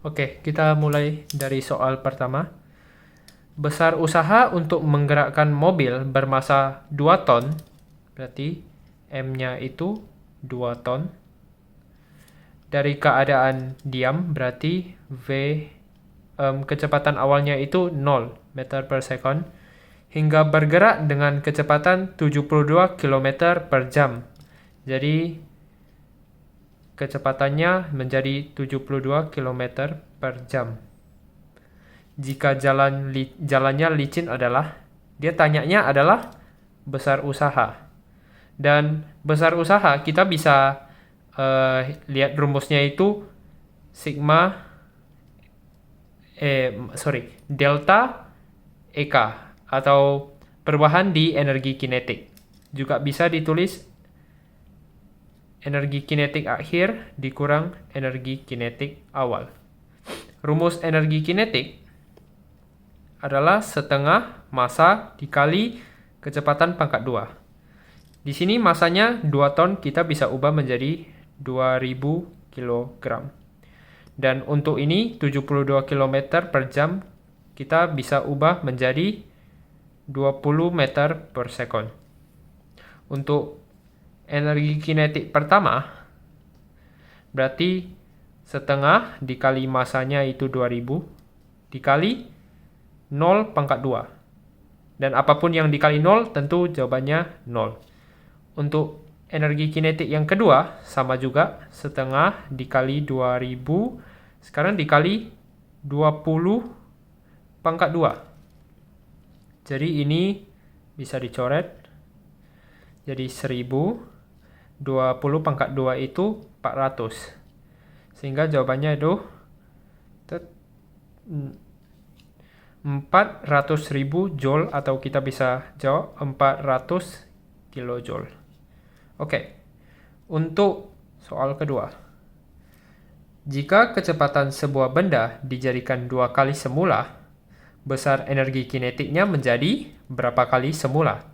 Oke, kita mulai dari soal pertama. Besar usaha untuk menggerakkan mobil bermassa 2 ton, berarti M-nya itu 2 ton. Dari keadaan diam, berarti kecepatan awalnya itu 0 meter per second, hingga bergerak dengan kecepatan 72 km per jam. Jadi, kecepatannya menjadi 72 km per jam. Jika jalannya licin dia tanyanya adalah besar usaha. Dan besar usaha kita bisa lihat rumusnya itu delta EK atau perubahan di energi kinetik. Juga bisa ditulis energi kinetik akhir dikurang energi kinetik awal. Rumus energi kinetik adalah setengah massa dikali kecepatan pangkat 2. Di sini massanya 2 ton, kita bisa ubah menjadi 2000 kg. Dan untuk ini 72 km per jam kita bisa ubah menjadi 20 meter per second. Untuk energi kinetik pertama, berarti setengah dikali massanya itu 2000 dikali 0 pangkat 2. Dan apapun yang dikali 0 tentu jawabannya 0. Untuk energi kinetik yang kedua sama juga, setengah dikali 2000 sekarang dikali 20 pangkat 2. Jadi ini bisa dicoret. Jadi 1000 20 pangkat 2 itu 400. Sehingga jawabannya itu 400.000 joule, atau kita bisa jawab 400 kilojoule. Oke, untuk soal kedua. Jika kecepatan sebuah benda dijadikan 2 kali semula, besar energi kinetiknya menjadi berapa kali semula?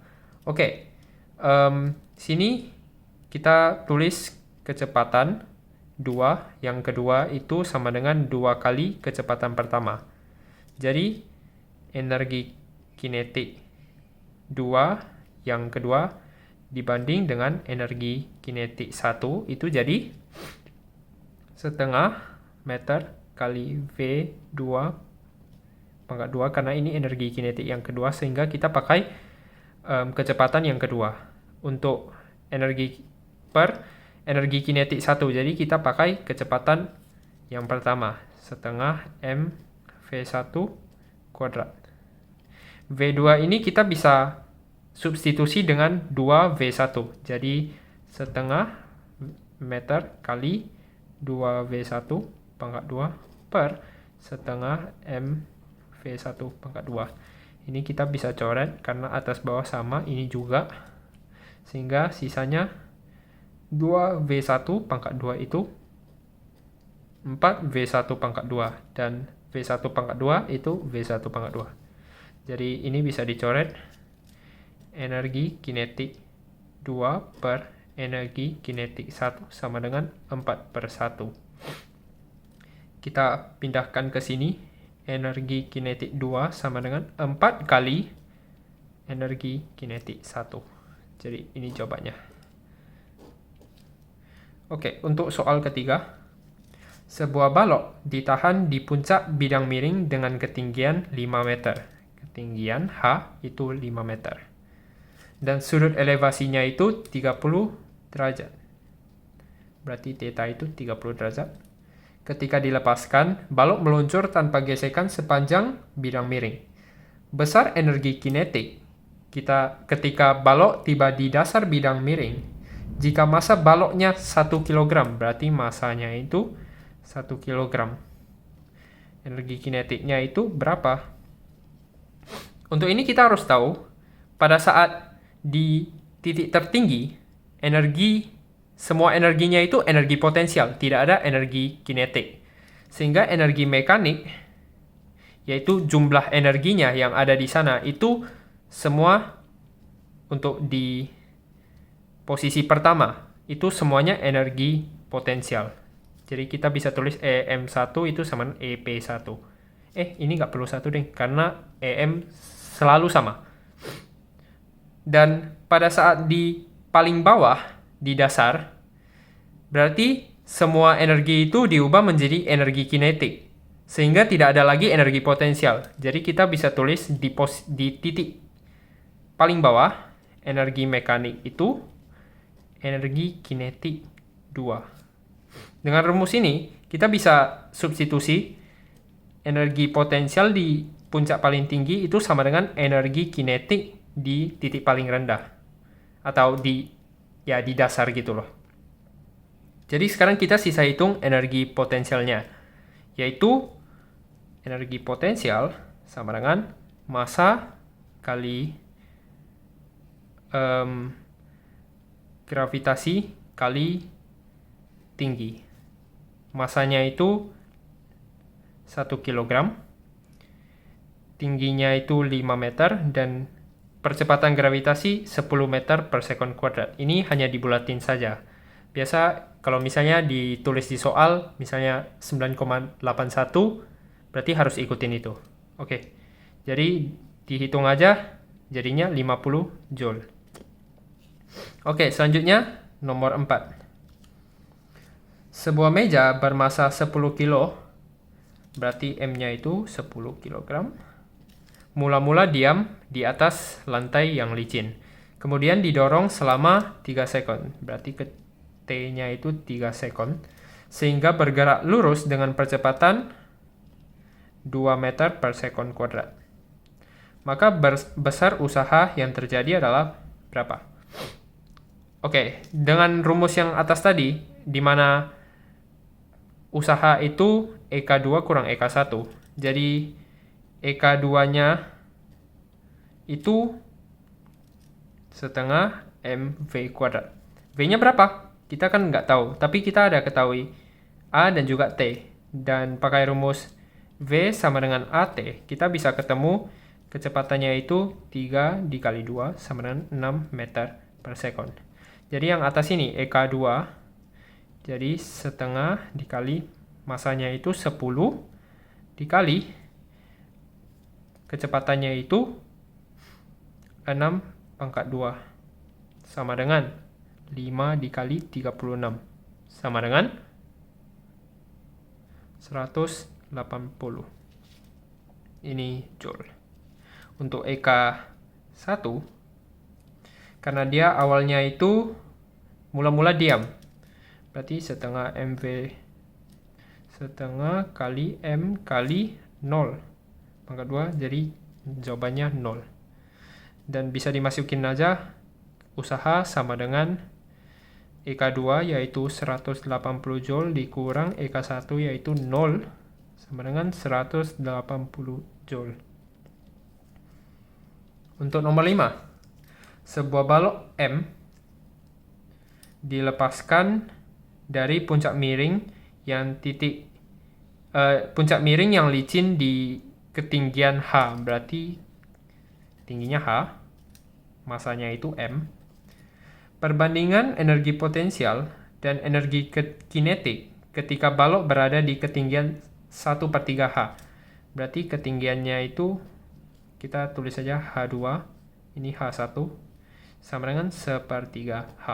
Oke, sini kita tulis kecepatan 2, yang kedua itu sama dengan 2 kali kecepatan pertama. Jadi, energi kinetik 2 yang kedua dibanding dengan energi kinetik 1 itu jadi setengah meter kali V2 pangkat 2, karena ini energi kinetik yang kedua, sehingga kita pakai kecepatan yang kedua untuk energi kinetik 1. Jadi kita pakai kecepatan yang pertama, setengah M V1 kuadrat. V2 ini kita bisa substitusi dengan 2V1. Jadi setengah meter kali 2V1 pangkat 2 per setengah M V1 pangkat 2. Ini kita bisa coret karena atas bawah sama, ini juga. Sehingga sisanya 2V1 pangkat 2 itu 4V1 pangkat 2. Dan V1 pangkat 2 itu V1 pangkat 2. Jadi ini bisa dicoret. Energi kinetik 2 per energi kinetik 1 sama dengan 4/1. Kita pindahkan ke sini. Energi kinetik 2 sama dengan 4 kali energi kinetik 1. Jadi ini jawabannya. Oke, untuk soal ketiga. Sebuah balok ditahan di puncak bidang miring dengan ketinggian 5 meter. Ketinggian H itu 5 meter. Dan sudut elevasinya itu 30 derajat. Berarti theta itu 30 derajat. Ketika dilepaskan, balok meluncur tanpa gesekan sepanjang bidang miring. Besar energi kinetik ketika balok tiba di dasar bidang miring. Jika massa baloknya 1 kg, berarti massanya itu 1 kg. Energi kinetiknya itu berapa? Untuk ini kita harus tahu, pada saat di titik tertinggi, semua energinya itu energi potensial, tidak ada energi kinetik. Sehingga energi mekanik, yaitu jumlah energinya yang ada di sana, itu semua untuk di posisi pertama, itu semuanya energi potensial. Jadi kita bisa tulis EM1 itu sama dengan EP1. Ini nggak perlu 1 deh, karena EM selalu sama. Dan pada saat di paling bawah, di dasar, berarti semua energi itu diubah menjadi energi kinetik. Sehingga tidak ada lagi energi potensial. Jadi kita bisa tulis di titik paling bawah, energi mekanik itu energi kinetik 2. Dengan rumus ini, kita bisa substitusi energi potensial di puncak paling tinggi itu sama dengan energi kinetik di titik paling rendah. Atau di dasar gitu loh. Jadi sekarang kita sisa hitung energi potensialnya. Yaitu energi potensial sama dengan massa kali gravitasi kali tinggi. Masanya itu 1 kg, tingginya itu 5 meter, dan percepatan gravitasi 10 meter per sekon kuadrat. Ini hanya dibulatin saja. Biasa kalau misalnya ditulis di soal, misalnya 9,81, berarti harus ikutin itu. Oke, jadi dihitung aja, jadinya 50 Joule. Oke, selanjutnya nomor 4. Sebuah meja bermassa 10 kilo, berarti M-nya itu 10 kg. Mula-mula diam di atas lantai yang licin. Kemudian didorong selama 3 sekon, berarti T-nya itu 3 sekon, sehingga bergerak lurus dengan percepatan 2 meter per sekon kuadrat. Maka besar usaha yang terjadi adalah berapa? Oke, dengan rumus yang atas tadi, di mana usaha itu EK2 kurang EK1. Jadi EK2-nya itu setengah MV kuadrat. V-nya berapa? Kita kan nggak tahu, tapi kita ada ketahui A dan juga T. Dan pakai rumus V sama dengan AT, kita bisa ketemu kecepatannya itu 3 dikali 2 sama dengan 6 meter per sekon. Jadi yang atas ini EK2, jadi setengah dikali masanya itu 10 dikali kecepatannya itu 6 pangkat 2 sama dengan 5 dikali 36 sama dengan 180. Ini Joule. Untuk EK1, karena dia awalnya itu mula-mula diam, berarti setengah MV setengah kali M kali 0 pangkat 2, jadi jawabannya 0. Dan bisa dimasukin aja usaha sama dengan EK2 yaitu 180 Joule dikurang EK1 yaitu 0 sama dengan 180 Joule. Untuk nomor 5, sebuah balok M dilepaskan dari puncak miring yang puncak miring yang licin di ketinggian H, berarti tingginya H, masanya itu M. Perbandingan energi potensial dan energi kinetik ketika balok berada di ketinggian 1/3 H. Berarti ketinggiannya itu kita tulis saja H2, ini H1, sama dengan 1/3 H.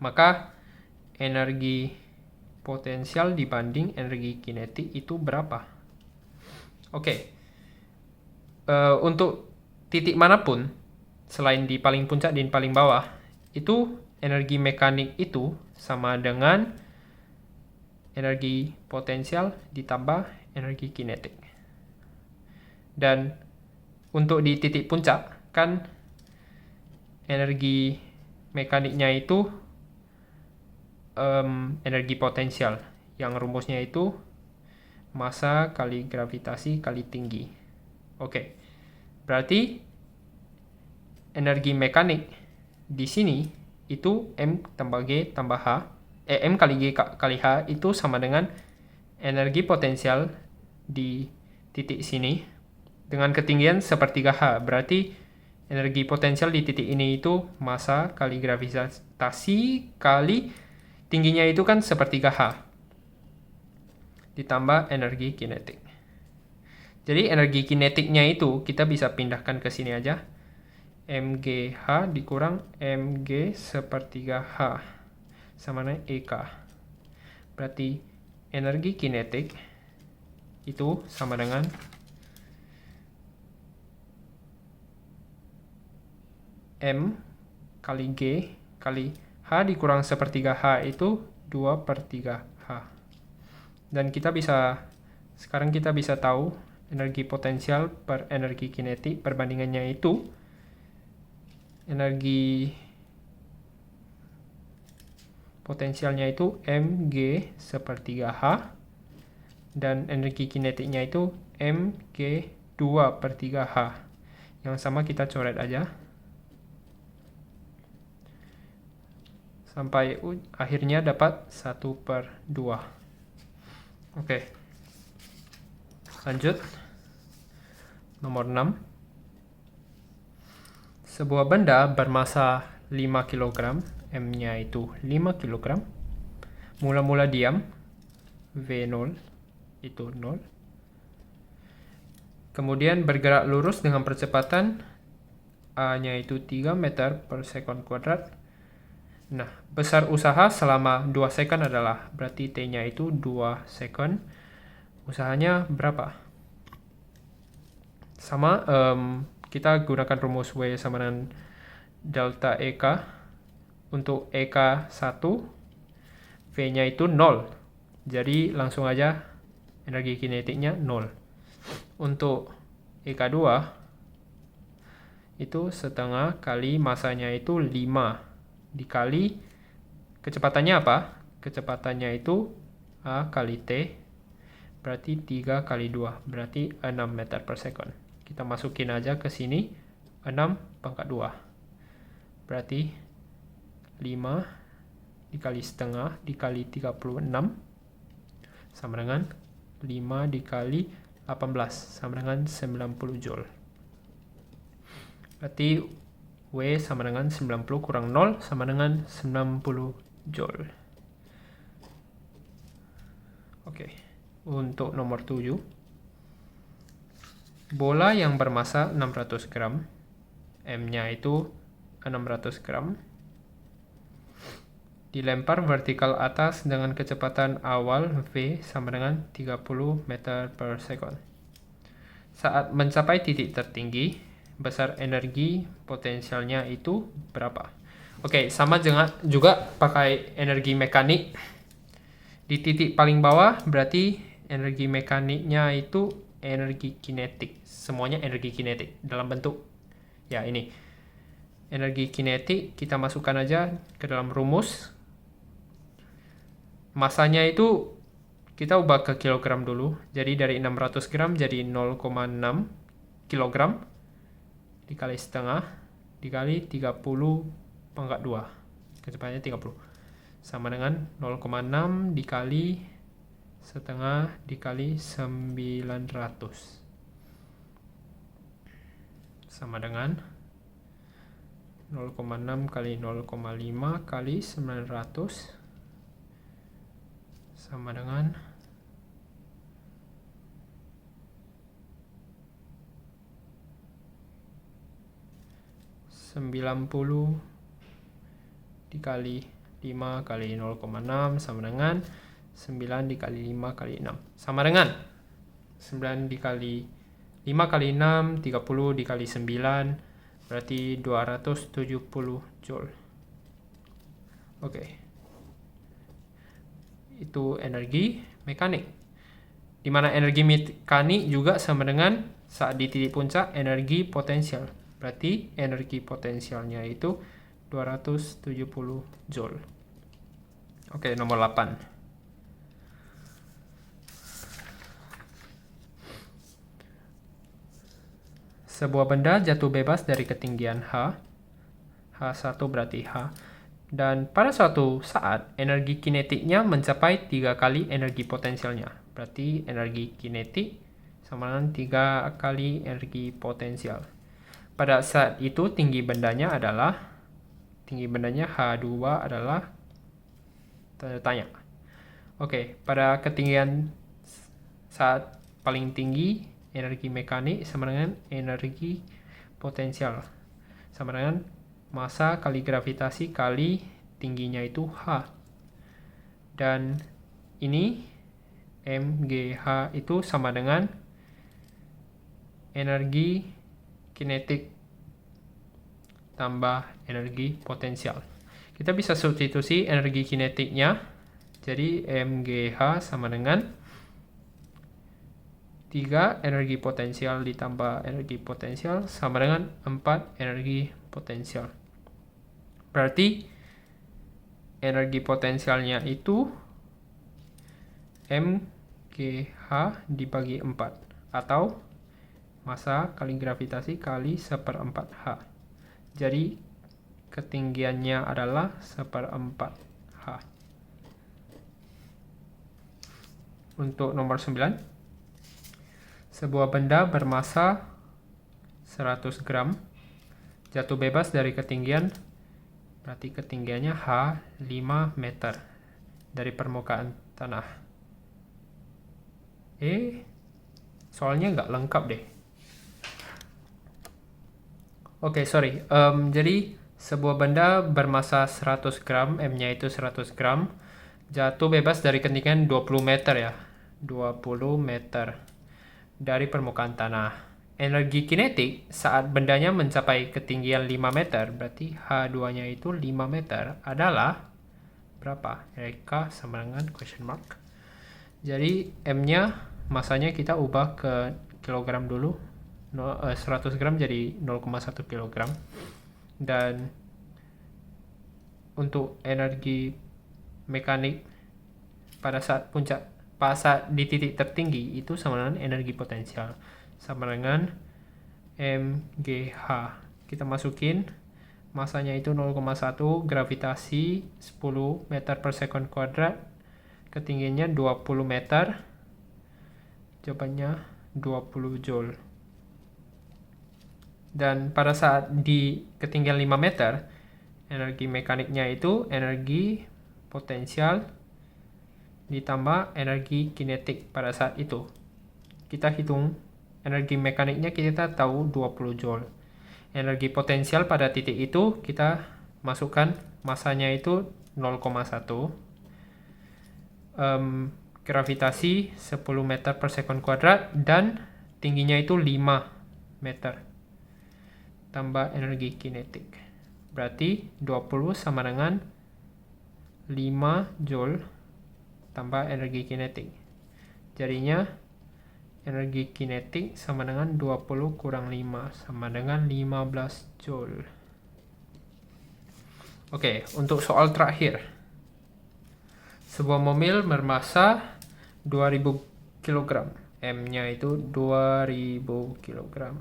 Maka energi potensial dibanding energi kinetik itu berapa? Oke. Untuk titik manapun, selain di paling puncak dan paling bawah, itu energi mekanik itu sama dengan energi potensial ditambah energi kinetik. Dan untuk di titik puncak, kan energi mekaniknya itu energi potensial, yang rumusnya itu massa kali gravitasi kali tinggi. Oke, berarti energi mekanik di sini itu M tambah G tambah H, M kali G kali H itu sama dengan energi potensial di titik sini dengan ketinggian 1/3 H. Berarti energi potensial di titik ini itu massa kali gravitasi kali tingginya itu kan sepertiga H. Ditambah energi kinetik. Jadi energi kinetiknya itu kita bisa pindahkan ke sini aja. MGH dikurang MG sepertiga H sama dengan EK. Berarti energi kinetik itu sama dengan M kali G kali H dikurang sepertiga H itu 2/3H. Dan sekarang kita bisa tahu energi potensial per energi kinetik perbandingannya itu energi potensialnya itu mg sepertiga H dan energi kinetiknya itu mg 2/3H. Yang sama kita coret aja sampai akhirnya dapat 1/2. Oke. Lanjut. Nomor 6. Sebuah benda bermasa 5 kg, M-nya itu 5 kg, mula-mula diam, V0 itu 0. Kemudian bergerak lurus dengan percepatan A-nya itu 3 meter per sekon kuadrat. Nah, besar usaha selama 2 second adalah, berarti T-nya itu 2 second. Usahanya berapa? Sama, kita gunakan rumus W sama dengan delta EK. Untuk EK 1, V-nya itu 0. Jadi langsung aja energi kinetiknya 0. Untuk EK 2, itu setengah kali masanya itu 5. Dikali kecepatannya apa? Kecepatannya itu A kali T, berarti 3 kali 2, berarti 6 meter per second. Kita masukin aja ke sini, 6/2. Berarti 5 dikali setengah dikali 36 sama dengan 5 dikali 18 sama dengan 90 Joule. Berarti W sama dengan 90 kurang 0 sama dengan 90 Joule. Oke. Untuk nomor 7. Bola yang bermasa 600 gram. M-nya itu 600 gram. Dilempar vertikal atas dengan kecepatan awal V sama dengan 30 meter per second. Saat mencapai titik tertinggi, besar energi potensialnya itu berapa? Oke, sama juga pakai energi mekanik. Di titik paling bawah berarti energi mekaniknya itu energi kinetik. Semuanya energi kinetik dalam bentuk ya ini. Energi kinetik kita masukkan aja ke dalam rumus. Masanya itu kita ubah ke kilogram dulu. Jadi dari 600 gram jadi 0,6 kilogram. Dikali setengah dikali 30/2, kecepatannya 30 sama dengan 0,6 dikali setengah dikali 900 sama dengan 0,6 kali 0,5 kali 900 sama dengan 90 dikali 5 kali 0,6 sama dengan 9 dikali 5 kali 6 sama dengan 9 dikali 5 kali 6 30 dikali 9 berarti 270 Joule. Oke. Itu energi mekanik. Di mana energi mekanik juga sama dengan saat di titik puncak energi potensial. Berarti energi potensialnya itu 270 Joule. Oke, nomor 8. Sebuah benda jatuh bebas dari ketinggian H1 berarti H, dan pada suatu saat energi kinetiknya mencapai 3 kali energi potensialnya. Berarti energi kinetik sama dengan 3 kali energi potensial. Pada saat itu tinggi bendanya H2 adalah Tanda tanya. Oke, pada ketinggian saat paling tinggi, energi mekanik sama dengan energi potensial. Sama dengan massa kali gravitasi kali tingginya itu H. Dan ini mgh itu sama dengan energi kinetik tambah energi potensial. Kita bisa substitusi energi kinetiknya. Jadi mgh sama dengan 3 energi potensial ditambah energi potensial sama dengan 4 energi potensial. Berarti energi potensialnya itu mgh dibagi 4 atau massa kali gravitasi kali 1/4 H. Jadi ketinggiannya adalah 1/4 H. Untuk nomor 9, sebuah benda bermassa 100 gram jatuh bebas dari ketinggian, berarti ketinggiannya H 5 meter dari permukaan tanah. Soalnya nggak lengkap deh. Oke, sorry. Jadi sebuah benda bermassa 100 gram, M-nya itu 100 gram, jatuh bebas dari ketinggian 20 meter ya. 20 meter dari permukaan tanah. Energi kinetik saat bendanya mencapai ketinggian 5 meter, berarti H2-nya itu 5 meter, adalah berapa? K sama dengan question mark. Jadi M-nya, masanya kita ubah ke kilogram dulu. 100 gram jadi 0,1 kilogram. Dan untuk energi mekanik pada saat di titik tertinggi itu sama dengan energi potensial, sama dengan mgh. Kita masukin masanya itu 0,1, gravitasi 10 meter per sekon kuadrat, ketinggiannya 20 meter, jawabannya 20 joule. Dan pada saat di ketinggian 5 meter, energi mekaniknya itu energi potensial ditambah energi kinetik pada saat itu. Kita hitung energi mekaniknya, kita tahu 20 joule. Energi potensial pada titik itu kita masukkan masanya itu 0,1. Gravitasi 10 meter per sekon kuadrat dan tingginya itu 5 meter. Tambah energi kinetik. Berarti 20 sama dengan 5 joule tambah energi kinetik. Jadinya energi kinetik sama dengan 20 kurang 5 sama dengan 15 joule. Oke, untuk soal terakhir. Sebuah mobil bermassa 2000 kg. M-nya itu 2000 kg.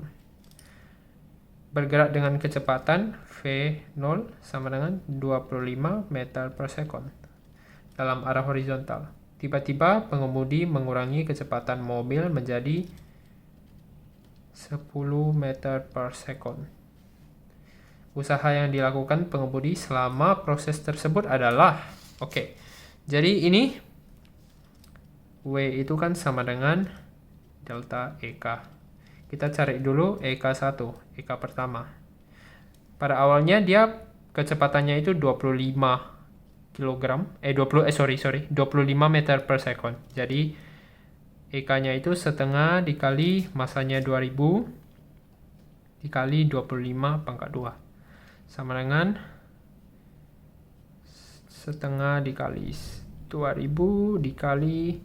Bergerak dengan kecepatan V0 sama dengan 25 meter per sekon dalam arah horizontal. Tiba-tiba pengemudi mengurangi kecepatan mobil menjadi 10 meter per sekon. Usaha yang dilakukan pengemudi selama proses tersebut adalah, jadi ini W itu kan sama dengan delta EK. Kita cari dulu EK1, EK pertama. Pada awalnya dia kecepatannya itu 25 meter per sekon. Jadi EK-nya itu setengah dikali masanya 2000 dikali 25 pangkat 2 sama dengan setengah dikali 2000 dikali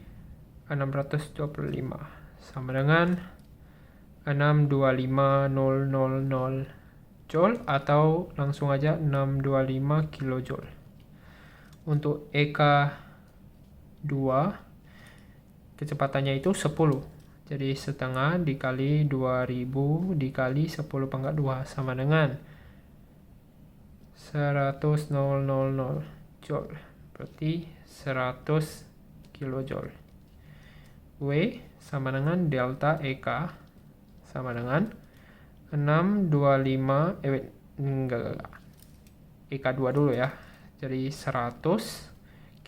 625 sama dengan 625.000 joule atau langsung aja 625 kilojoule. Untuk EK2 kecepatannya itu 10. Jadi setengah dikali 2000 dikali 10 pangkat 2 sama dengan 100.000 joule. Berarti 100 kilojoule. W sama dengan delta EK sama dengan 625 EK2 dulu ya. Jadi 100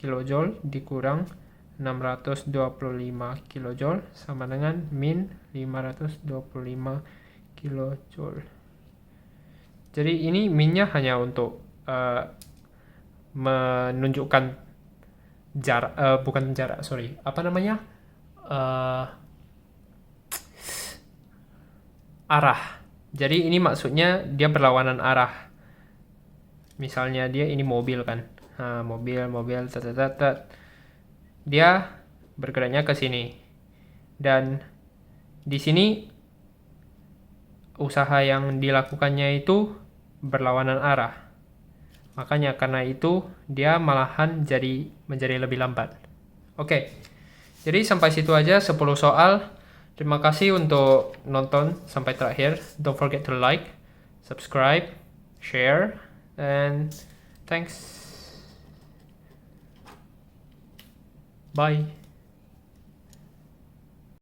kilojoule dikurang 625 kilojoule sama dengan min 525 kilojoule. Jadi ini minnya hanya untuk menunjukkan jarak, bukan jarak, sorry, apa namanya, arah. Jadi ini maksudnya dia berlawanan arah. Misalnya dia ini mobil kan, mobil, dia bergeraknya ke sini, dan di sini usaha yang dilakukannya itu berlawanan arah. Makanya karena itu dia malahan menjadi lebih lambat. Oke. Jadi sampai situ aja 10 soal. Terima kasih untuk nonton sampai terakhir. Don't forget to like, subscribe, share, and thanks. Bye.